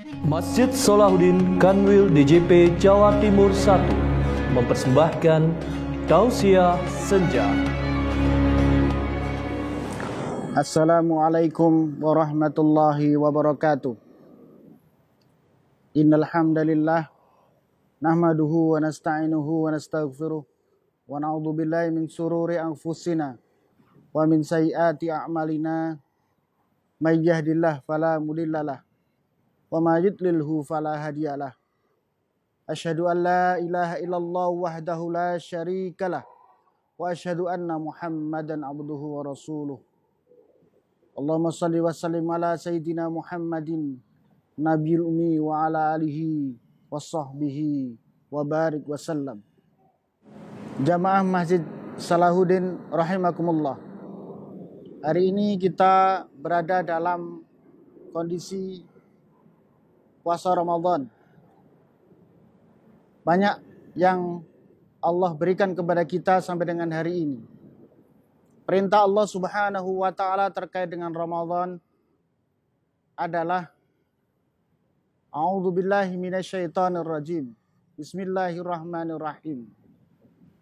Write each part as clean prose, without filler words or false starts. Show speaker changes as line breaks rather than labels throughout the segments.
Masjid Salahuddin Kanwil DJP Jawa Timur 1 mempersembahkan Tausiah Senja.
Assalamualaikum warahmatullahi wabarakatuh. Innal hamdalillah nahmaduhu wa nasta'inuhu wa nastaghfiruh wa na'udzu billahi min shururi anfusina wa min sayyiati a'malina. May yahdihillahu fala mudhillalah wa may yudlilhu fala hadiyalah. Asyhadu an la ilaha illallah wahdahu la syarikalah wa asyhadu anna Muhammadan abduhu wa rasuluh. Allahumma salli wa sallim ala sayyidina Muhammadin nabiyil ummi wa ala alihi wa sahbihi wa barik wa sallam. Jamaah Masjid Salahuddin rahimakumullah. Hari ini kita berada dalam kondisi puasa Ramadan. Banyak yang Allah berikan kepada kita sampai dengan hari ini. Perintah Allah Subhanahu wa taala terkait dengan Ramadan adalah A'udzubillahi minasyaitonirrajim. Bismillahirrahmanirrahim.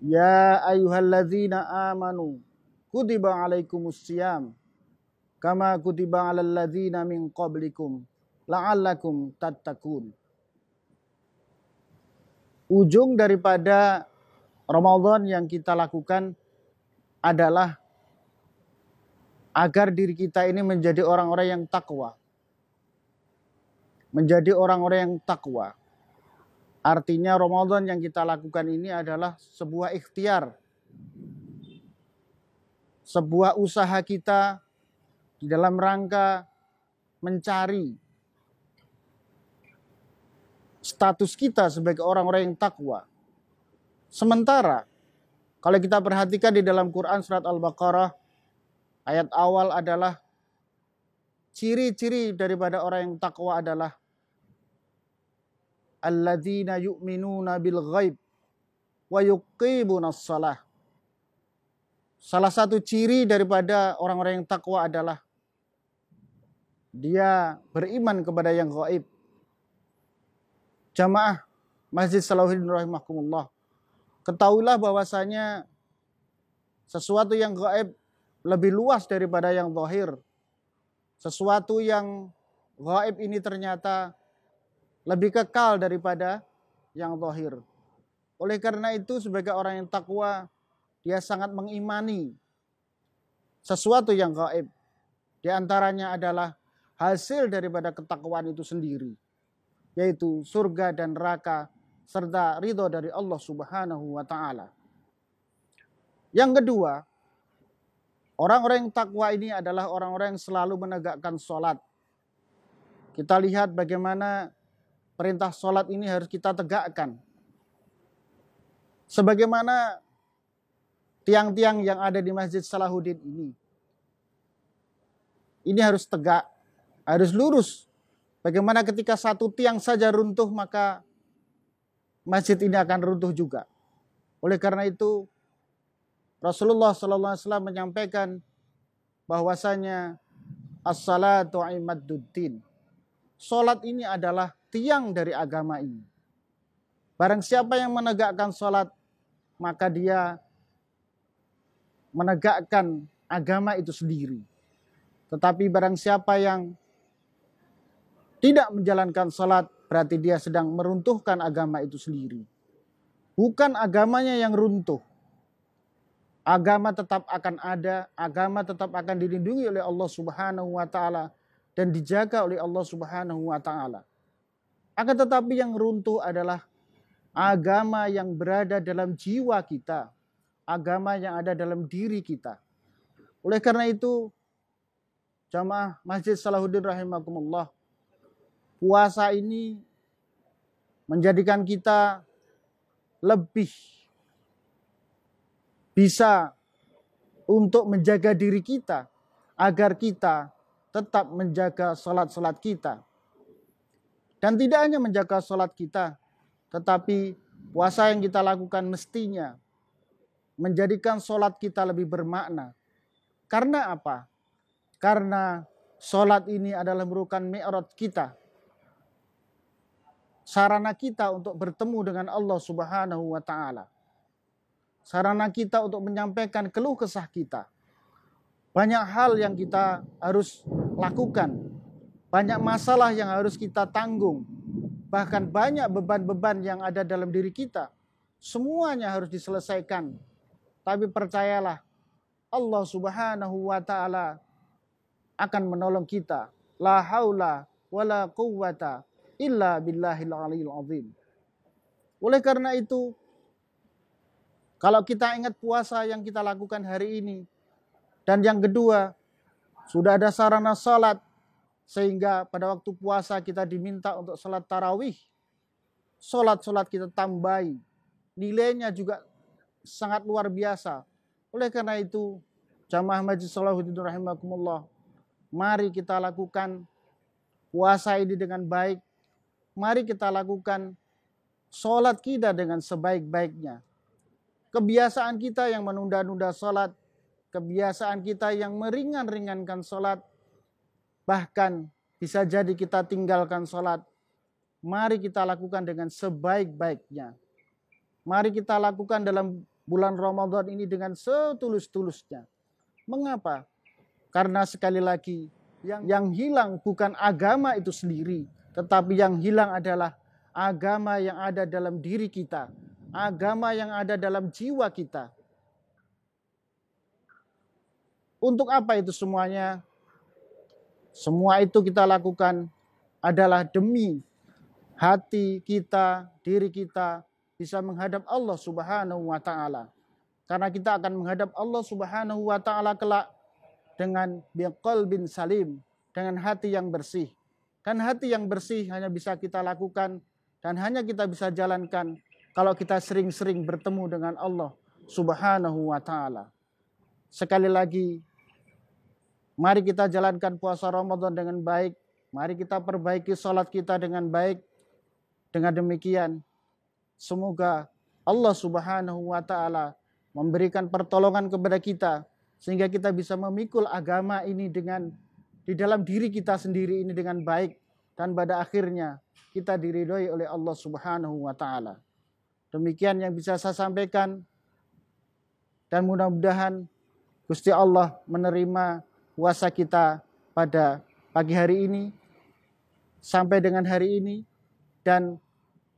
Ya ayyuhalladzina amanu kutiba alaikumussyiyam kama kutiba alal ladzina min qablikum la'allakum tattaqun. Ujung daripada Ramadan yang kita lakukan adalah agar diri kita ini menjadi orang-orang yang takwa. Menjadi orang-orang yang takwa. Artinya Ramadan yang kita lakukan ini adalah sebuah ikhtiar. Sebuah usaha kita di dalam rangka mencari status kita sebagai orang-orang yang takwa. Sementara kalau kita perhatikan di dalam Quran surat Al-Baqarah, ayat awal adalah ciri-ciri daripada orang yang takwa adalah alladzina yu'minuna bil ghaib wa yuqimunas shalah. Salah satu ciri daripada orang-orang yang takwa adalah dia beriman kepada yang gaib. Jamaah Masjid Salahuddin rahimakumullah, ketahuilah bahwasanya sesuatu yang gaib lebih luas daripada yang zahir. Sesuatu yang gaib ini ternyata lebih kekal daripada yang zahir. Oleh karena itu sebagai orang yang takwa, dia sangat mengimani sesuatu yang gaib. Di antaranya adalah hasil daripada ketakwaan itu sendiri, yaitu surga dan neraka serta ridho dari Allah Subhanahu wa taala. Yang kedua, orang-orang yang takwa ini adalah orang-orang yang selalu menegakkan sholat. Kita lihat bagaimana perintah sholat ini harus kita tegakkan. Sebagaimana tiang-tiang yang ada di Masjid Salahuddin ini harus tegak, harus lurus. Bagaimana ketika satu tiang saja runtuh, maka masjid ini akan runtuh juga. Oleh karena itu Rasulullah SAW menyampaikan bahwasanya as-salatu imaduddin. Salat ini adalah tiang dari agama ini. Barang siapa yang menegakkan salat, maka dia menegakkan agama itu sendiri. Tetapi barang siapa yang tidak menjalankan salat, berarti dia sedang meruntuhkan agama itu sendiri. Bukan agamanya yang runtuh. Agama tetap akan ada, agama tetap akan dilindungi oleh Allah Subhanahu wa taala dan dijaga oleh Allah Subhanahu wa taala. Akan tetapi yang runtuh adalah agama yang berada dalam jiwa kita, agama yang ada dalam diri kita. Oleh karena itu, jamaah Masjid Salahuddin rahimakumullah, puasa ini menjadikan kita lebih bisa untuk menjaga diri kita agar kita tetap menjaga salat-salat kita. Dan tidak hanya menjaga salat kita, tetapi puasa yang kita lakukan mestinya menjadikan salat kita lebih bermakna. Karena apa? Karena salat ini adalah merupakan mi'raj kita. sarana kita untuk bertemu dengan Allah Subhanahu wa taala. Sarana kita untuk menyampaikan keluh kesah kita. Banyak hal yang kita harus lakukan. Banyak masalah yang harus kita tanggung. Bahkan banyak beban-beban yang ada dalam diri kita. Semuanya harus diselesaikan. Tapi percayalah, Allah Subhanahu wa taala akan menolong kita. La haula wala quwwata illa billahil aliyil azim. Oleh karena itu, kalau kita ingat puasa yang kita lakukan hari ini, dan yang kedua, sudah ada sarana salat, sehingga pada waktu puasa kita diminta untuk salat tarawih. Salat-salat kita tambahi, nilainya juga sangat luar biasa. Oleh karena itu, jamaah Masjid Salahuddin rahimakumullah, mari kita lakukan puasa ini dengan baik. Mari kita lakukan salat kita dengan sebaik-baiknya. Kebiasaan kita yang menunda-nunda salat, kebiasaan kita yang meringan-ringankan salat, bahkan bisa jadi kita tinggalkan salat. Mari kita lakukan dengan sebaik-baiknya. Mari kita lakukan dalam bulan Ramadan ini dengan setulus-tulusnya. Mengapa? Karena sekali lagi, yang hilang bukan agama itu sendiri, tetapi yang hilang adalah agama yang ada dalam diri kita, agama yang ada dalam jiwa kita. Untuk apa itu semuanya? Semua itu kita lakukan adalah demi hati kita, diri kita bisa menghadap Allah Subhanahu wa taala. Karena kita akan menghadap Allah Subhanahu wa taala kelak dengan biqalbin salim, dengan hati yang bersih. Dan hati yang bersih hanya bisa kita lakukan dan hanya kita bisa jalankan kalau kita sering-sering bertemu dengan Allah Subhanahu wa taala. Sekali lagi, mari kita jalankan puasa Ramadan dengan baik. Mari kita perbaiki salat kita dengan baik. Dengan demikian, semoga Allah Subhanahu wa taala memberikan pertolongan kepada kita sehingga kita bisa memikul agama ini di dalam diri kita sendiri ini dengan baik, dan pada akhirnya kita diridhoi oleh Allah Subhanahu wa taala. Demikian yang bisa saya sampaikan, dan mudah-mudahan Gusti Allah menerima puasa kita pada pagi hari ini sampai dengan hari ini, dan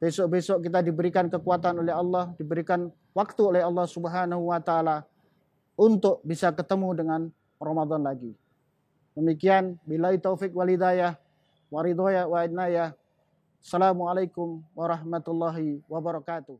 besok-besok kita diberikan kekuatan oleh Allah, diberikan waktu oleh Allah Subhanahu wa taala untuk bisa ketemu dengan Ramadan lagi. Demikian, billahi taufik wal hidayah wa ridhoya wa inayah. Assalamualaikum warahmatullahi wabarakatuh.